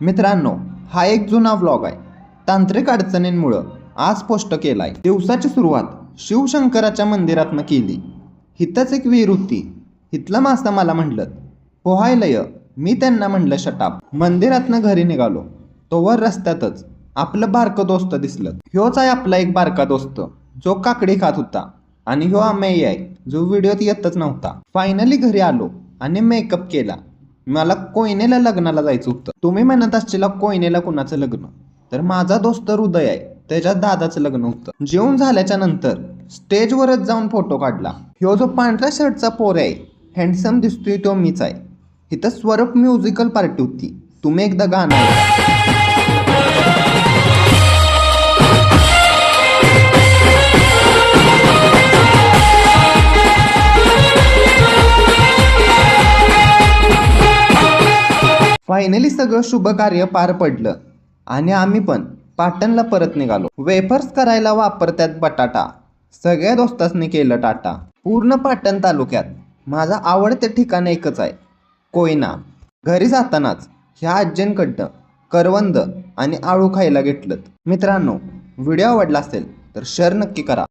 मित्रांनो, हा एक जुना व्लॉग आहे. तांत्रिक अडचणींमुळं आज पोस्ट केलाय. दिवसाची सुरुवात शिवशंकराच्या मंदिरातनं केली. हिथंच एक विहीर होती. हिथलं मास्तर मला म्हणलं पोहायला य. मी त्यांना म्हणलं शटाप. मंदिरातनं घरी निघालो. तोवर रस्त्यातच आपलं बारकं दोस्त दिसलं. ह्योच आहे आपला एक बारका दोस्त जो काकडी खात होता. आणि ह्यो अमेय आहे जो व्हिडिओत येतच नव्हता. फायनली घरी आलो आणि मेकअप केला. मला कोयनेला लग्नाला जायचं होतं. तुम्ही म्हणत असशीला कोयनेला कुणाचं लग्न, तर माझा दोस्त हृदय आहे त्याच्या दादाचं लग्न होतं. जेवण झाल्याच्या नंतर स्टेजवरच जाऊन फोटो काढला. ह्यो जो पांढऱ्या शर्टचा पोर आहे हँडसम दिसतोय तो मीच आहे. इथं स्वरूप म्युझिकल पार्टी होती. तुम्ही एकदा गाणं फायनली सगळं शुभ कार्य पार पडलं आणि आम्ही पण पाटणला परत निघालो. वेफर्स करायला वापरतात बटाटा. सगळ्या दोस्तांनी केलं टाटा. पूर्ण पाटण तालुक्यात माझं आवडते ठिकाण एकच आहे, कोयना. घरी जातानाच ह्या आज्यांकडनं करवंद आणि आळू खायला घेतलं. मित्रांनो, व्हिडिओ आवडला असेल तर शेअर नक्की करा.